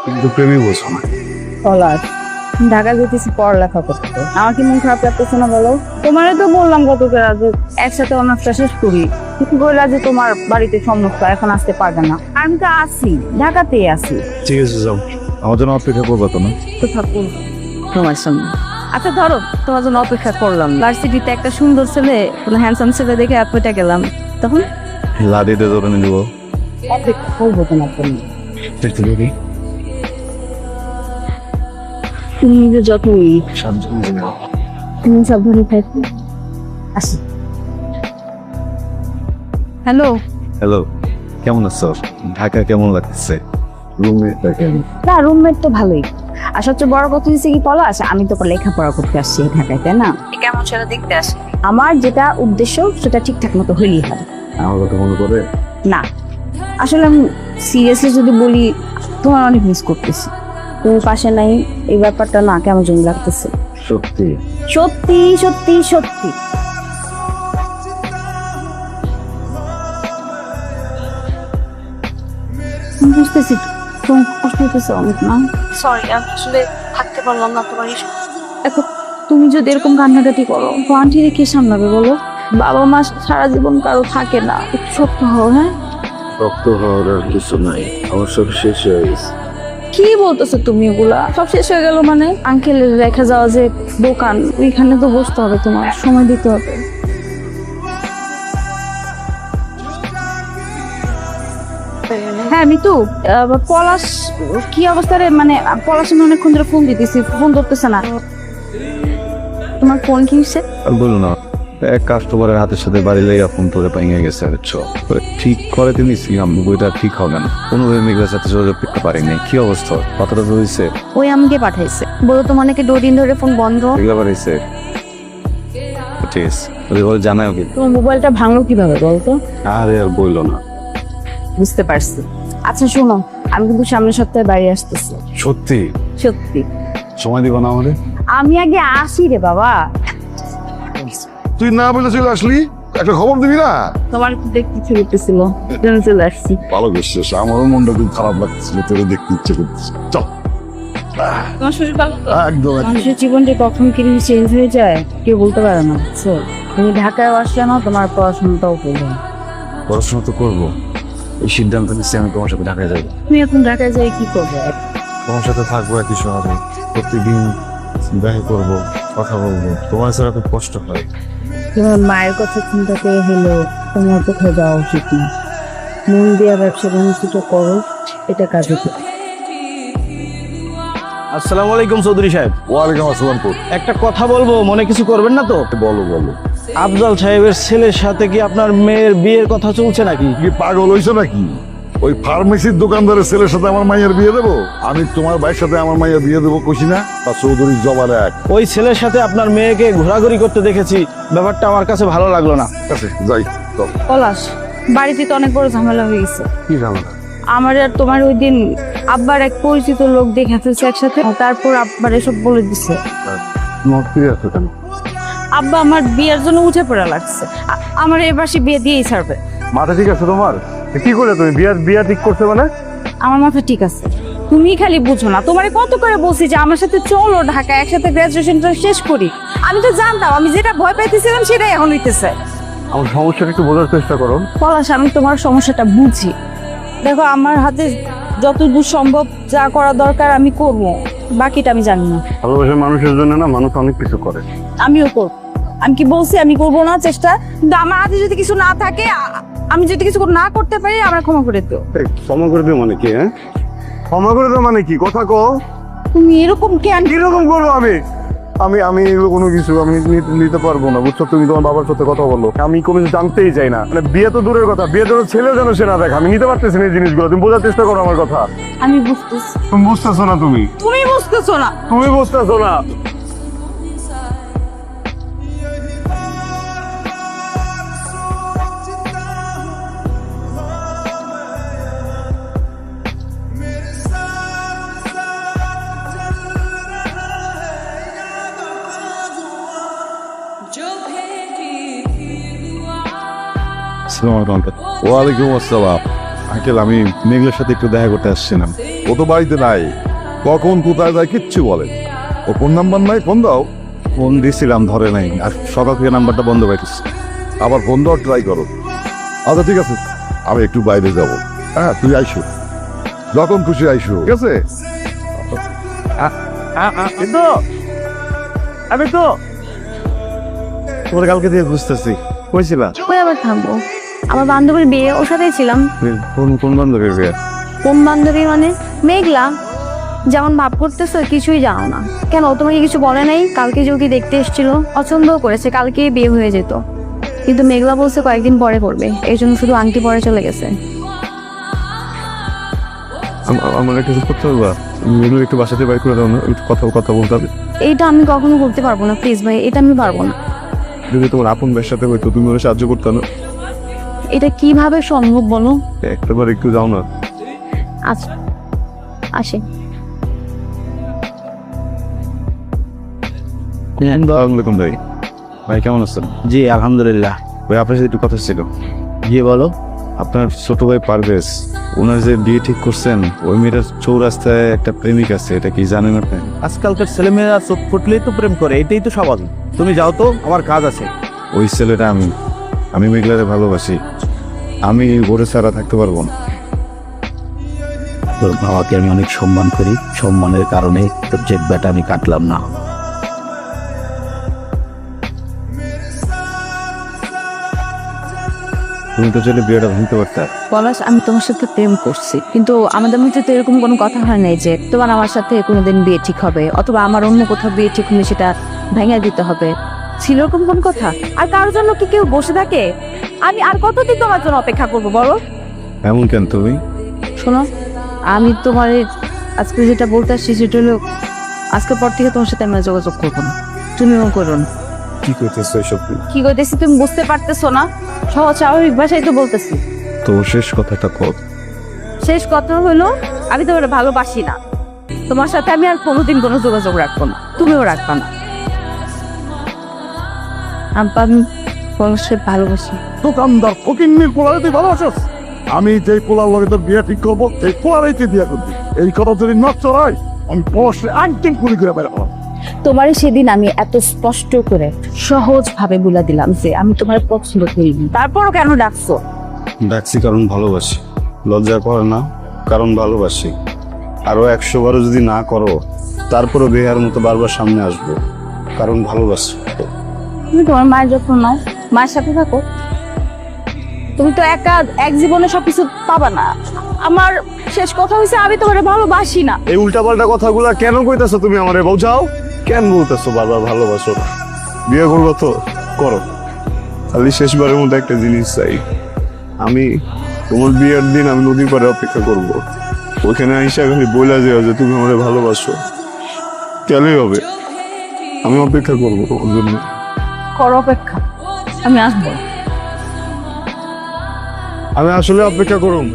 কিন্তু প্রেমই বোঝো না। পলাশ, ঢাকা যেতেছি পড়ালেখা করতে, আমার কি মন খারাপ লাগতেছে না বলো? তোমারে তো বললাম গতকাল যে একসাথে অনার্সটা শেষ করি, কিন্তু বললা যে তোমার বাড়িতে সমস্যা, এখন আসতে পারবে না। আমি তো আছি, ঢাকাতেই আছি। ঠিক আছে যাও, আমার জন্য অপেক্ষা করবো তো না? তো থাকুন তোমার সঙ্গে। আচ্ছা ধরো, তোমার জন্য অপেক্ষা করলাম, ভার্সিটিতে একটা সুন্দর ছেলে, কোনো হ্যান্ডসাম ছেলে দেখে অ্যাপটা গেলাম, তখন লাদিতে ধরে নিব। অপেক্ষা করবো তোমার জন্য। দেখতে পাবি তুমি নিজের যত্ন নিই, তুমি সাবধানে থাকো। আসি। হ্যালো। হ্যালো, কেমন আছো? ঢাকা কেমন লাগছে? রুমমেটটা কেমন? না, রুমমেট তো ভালোই। আর সবচেয়ে বড় কথা হচ্ছে কি পলাশ, আমি তো লেখাপড়া করতে আসছি এই ঢাকায়, তাই না? কেমন সেটা দেখতে আসি। আমার যেটা উদ্দেশ্য সেটা ঠিকঠাক মতো হইলেই হয়। আমার কথা মনে করে? না, আসলে আমি সিরিয়াসলি যদি বলি, তোমার অনেক মিস করতেছি। তুমি পাশে নাই, এই ব্যাপারটা না কেমন জমি লাগতেছে। সত্যি? সত্যি সত্যি সত্যি। আমি বুঝতেছি তোমার কষ্ট হইতেছে অনেক, না? সরি, আমি আসলে থাকতে পারলাম না তোমার এই। দেখো, তুমি যদি এরকম কান্নাকাটি করো তো আন্টিরে কে সামলাবে বলো? বাবা মা সারা জীবন কারো থাকে না, একটু শক্ত হও। হ্যাঁ, রক্ত হওয়ার আর কিছু নাই, আমার সব শেষ হয়ে গেছে। কি বলতেছো তুমি এগুলা? সব শেষ হয়ে গেল মানে? আঙ্কেলের রেখে যাওয়া যে দোকান, ওইখানে তো বসতে হবে, তোমার সময় দিতে হবে। হ্যাঁ মিতু, পলাশ কি অবস্থা রে? মানে পলাশ আমি অনেকক্ষণ ধরে ফোন দিতেছি, ফোন ধরতেছে না। তোমার ফোন কি হচ্ছে? আর বলো না, এক কাস্টমারের হাতের সাথে বাড়ি লেগে ফোন তোরে পাইয়ে গেছে। ঠিক করে তুমি ছিলাম, বইটা ঠিক হবে না, কোনোভাবে মেঘলার সাথে যোগাযোগ করতে পারিনি। কি অবস্থা, কথাটা তো হয়েছে? ওই আমাকে পাঠাইছে, বলো তো অনেকে 2 দিন ধরে ফোন বন্ধ। মেঘলা বাড়িছে, ঠিক আছে, ওদের বলে জানাও কি? তোমার মোবাইলটা ভাঙলো কিভাবে বলতো? আরে আর বললো না। বুঝতে পারছি। আচ্ছা শোনো, আমি কিন্তু সামনের সপ্তাহে বাড়ি আসতেছি। সত্যি? সত্যি। সময় দিব না আমাদের? আমি আগে আসি রে বাবা। তুই না বলে চলে আসলি, একটা খবর দিবি না? তোমার একটু দেখতে ইচ্ছে করতেছিল, জন্য চলে আসছি। ভালো করছিস, আমারও মনটা খুব খারাপ লাগতেছিল, তোরে দেখতে ইচ্ছে করতেছে। চল। তোমার শরীর ভালো তো? একদম মানুষের জীবনটা কখন কি চেঞ্জ হয়ে যায় কেউ বলতে পারে না, বুঝছো? তুমি ঢাকায় আসলে না, তোমার পড়াশোনাটাও করবে। পড়াশোনা তো করবো, এই সিদ্ধান্ত নিচ্ছি আমি তোমার সাথে ঢাকায় যাবো। তুমি এখন ঢাকায় যাই কি করবে? তোমার সাথে থাকবো, একই শহরে, প্রতিদিন দেখা করবো, কথা বলবো। তোমার ছাড়া খুব কষ্ট হয়। তোমার মায়ের কথা চিন্তা করে হলো তোমার কোথাও যাওয়া উচিত না। মন দেওয়া ব্যবসা বাণিজ্যটা করো, এটা কাজে দেবে। আসসালামু আলাইকুম চৌধুরী সাহেব। ওয়ালাইকুম আসসালাম। একটা কথা বলবো, মনে কিছু করবেন না তো? বলো বলো। আফজাল সাহেবের ছেলের সাথে কি আপনার মেয়ের বিয়ের কথা চলছে নাকি? কি পাগল হইছো নাকি? ওই ফার্মেসির দোকানদারের ছেলের সাথে আমার মাইয়ের বিয়ে দেবো? আমি তোমার ভাইয়ের সাথে আমার মাইয়ের বিয়ে দেবো কইছি না? তা চৌধুরী জবাব এক। ওই ছেলের সাথে আপনার মেয়েকে ঘোরাঘুরি করতে দেখেছি, ব্যাপারটা আমার কাছে ভালো লাগলো না। ঠিক আছে, যাই। চল। পলাশ, বাড়িতে তো অনেক বড় ঝামেলা হয়ে গেছে। কি ঝামেলা? আমার আর তোমার ওই দিন আব্বার এক পরিচিত লোক দেখে ফেলছে একসাথে, তারপর আব্বার এসব বলে দিছে। তোমার ফিরে আসো কেন? আব্বা আমার বিয়ের জন্য উঠে পড়া লাগছে, আমার এবার সে বিয়ে দিয়েই ছাড়বে। মাথা ঠিক আছে তোমার? কি করে তুমি বিয়া ঠিক করছো মানে? আমার মাথা ঠিক আছে, তুমি খালি বুঝো না। তোমারে কত করে বলছি যে আমার সাথে চলো ঢাকা, একসাথে গ্রাজুয়েশনটা শেষ করি। আমি তো জানতাম, আমি যেটা ভয় পাইতেছিলাম সেটাই এখন হইতেছে। আমার সমস্যাটা একটু বোঝার চেষ্টা করো। পলাশ, আমি তোমার সমস্যাটা বুঝি। দেখো, আমার হাতে যতদূর সম্ভব যা করা দরকার আমি করবো, বাকিটা আমি জানি না। ভালোবাসার মানুষের জন্য না, মানুষ অনেক কিছু করে। আমিও করব। আমি কি বলছি আমি করবো না চেষ্টা? কিন্তু আমার হাতে যদি কিছু না থাকে, আমি যদি কিছু না করতে পারি, আমরা ক্ষমা করে দিও। ক্ষমা করে দিও মানে কি? হ্যাঁ, ক্ষমা করে দিও মানে কি? কথা কও। তুমি এরকম কেন? কিরকম করবো আমি এগুলো কোনো কিছু আমি নিতে পারবো না, বুঝছো? তুমি তোমার বাবার সাথে কথা বলো, আমি কোনো কিছু জানতেই চাই না। মানে বিয়ে তো দূরের কথা, বিয়ে তো ছেলে যেন সে না দেখে, আমি নিতে পারতেছি না এই জিনিসগুলো। তুমি বোঝার চেষ্টা করো আমার কথা। আমি বুঝতেছি, তুমি বুঝতেছো না, তুমি বুঝতেছো না। তুমি বুঝতেছো না। ওয়ালাইকুম আসসালাম। আঙ্কেল, আমি মেঘলার সাথে একটু দেখা করতে আসছিলাম। ও তো বাড়িতে নাই, কখন কোথায় যায় কিচ্ছু বলে। ও ফোন নাম্বার নাই, ফোন দাও। ফোন দিছিলাম, ধরে নাই, আর সকাল থেকে নাম্বারটা বন্ধ পাইতেছি। আবার ফোন দেওয়ার ট্রাই করো। আচ্ছা ঠিক আছে, আমি একটু বাইরে যাব। হ্যাঁ তুই আইসো, যখন খুশি আইসো, ঠিক আছে? কিন্তু আমি তো তোর কালকে দিয়ে বুঝতেছি, কইছিলা ওই আবার থাকবো, আমার বান্ধবীর বিয়ে, ওর সাথেই ছিলাম। কোন কোন বান্ধবীর বিয়ে? কোন বান্ধবী মানে? মেঘলা। যেমন ভাব করতেছো কিছুই জানো না। কেন, ও তোমাকে কিছু বলে নাই? কালকে যে ওকে দেখতে এসেছিল, পছন্দও করেছে, কালকে বিয়ে হয়ে যেত, কিন্তু মেঘলা বলছে কয়েকদিন পরে করবে, এই জন্য শুধু আংটি পরে চলে গেছে। আমার কিছু করতে হবে, এগুলো একটু বাসাতে বাইর করে দাও না, একটু কথা কথা বলতে হবে। এইটা আমি কখনো করতে পারবো না, প্লিজ ভাই, এটা আমি পারবো না। যদি তোমার আপন ভাইয়ের সাথে হইতো, তুমি ওরা সাহায্য করতে না। এটা কিভাবে সম্ভব বলো? একটাবার একটু যাও না। আচ্ছা, আসে। আসসালামু ভাই। ভাই কেমন আছেন? জি আলহামদুলিল্লাহ। ভাই আপনার সাথে একটু কথা ছিল। জি বলো। আপনার ছোট ভাই পারভেজ, ওনার যে বিয়ে ঠিক করছেন, ওই মেয়েটার চৌরাস্তায় একটা প্রেমিক আছে, এটা কি জানেন আপনি? আজকালকার ছেলেমেয়েরা চোখ ফুটলেই তো প্রেম করে, এটাই তো স্বাভাবিক। তুমি যাও তো, আমার কাজ আছে। ওই ছেলেটা আমি মেঘলারে ভালোবাসি, আমি ওরে ছাড়া থাকতে পারবো না। তোর বাবাকে আমি অনেক সম্মান করি, সম্মানের কারণে তোর জেদবাটা আমি কাটলাম না। তুমি তো চাইলে বিয়েটা ভাঙতে পারতে। পলাশ, আমি তোমার সাথে প্রেম করছি, কিন্তু আমাদের মধ্যে তো এরকম কোনো কথা হয় নাই যে তোমার আমার সাথে কোনোদিন বিয়ে ঠিক হবে, অথবা আমার অন্য কোথাও বিয়ে ঠিক হলে সেটা ভেঙে দিতে হবে। ছিল এরকম কোন কথা? আর কারোর জন্য কি কেউ বসে থাকে? আমি আর কতদিন তোমার জন্য অপেক্ষা করবো বলো? এমন কেন তুমি? শোনো, আমি তোমার আজকে যেটা বলতে আসছি সেটা হলো, আজকের পর থেকে তোমার সাথে আমি আর যোগাযোগ করবো না, তুমিও করো না। কি করতেছো এসব? কি করতেছি তুমি বুঝতে পারতেছো না? সহজ স্বাভাবিক ভাষায় তো বলতেছি। তো শেষ কথাটা কর। শেষ কথা হলো, আমি তোমার ভালোবাসি না, তোমার সাথে আমি আর কোনোদিন কোনো যোগাযোগ রাখবো না, তুমিও রাখবা না। আব্বা, আমি পলাশকে ভালোবাসি। দোকানদার ফকিন্নির পোলারে তুই ভালোবাসিস? আমি যেই পোলার লগে তোর বিয়ে ঠিক করবো, সেই পোলারেই তুই বিয়ে করবি। এই কথা যদি না চড়াই, আমি পলাশে একদিন কুড়ি করে বেরোবো। তোমার সেদিন আমি এত স্পষ্ট করে সহজ ভাবে বলে দিলাম যে আমি তোমার পছন্দ করি, তারপরও কেন ডাকছো? ডাকছি কারণ ভালোবাসি, লজ্জা করে না, কারণ ভালোবাসি। আরো 100 বারও যদি না করো, তারপরও বেহার মতো বারবার সামনে আসবো, কারণ ভালোবাসি। তুমি তোমার মায়ের যত্ন নাও, মায়ের সাথে থাকো। তুমি তো এক জীবনে সবকিছু পাবা না। আমার শেষ কথা হয়েছে, আমি তোমার ভালোবাসি না। এই উল্টাপাল্টা কথাগুলা কেন কইতাছো তুমি আমারে? বোঝাও, কেন বলতেছো বারবার ভালোবাসো না? বিয়ে করবো তো করো, খালি শেষবারের মধ্যে একটা জিনিস চাই, আমি তোমার বিয়ের দিন আমি নদীর পাড়ে অপেক্ষা করব, ওইখানে আইসা খালি বইলা যাও যে তুমি আমারে ভালোবাসো, কেনই হবে, আমি অপেক্ষা করবো তোমার জন্য। করো অপেক্ষা, আমি আসবো। আমি আসলে অপেক্ষা করুন।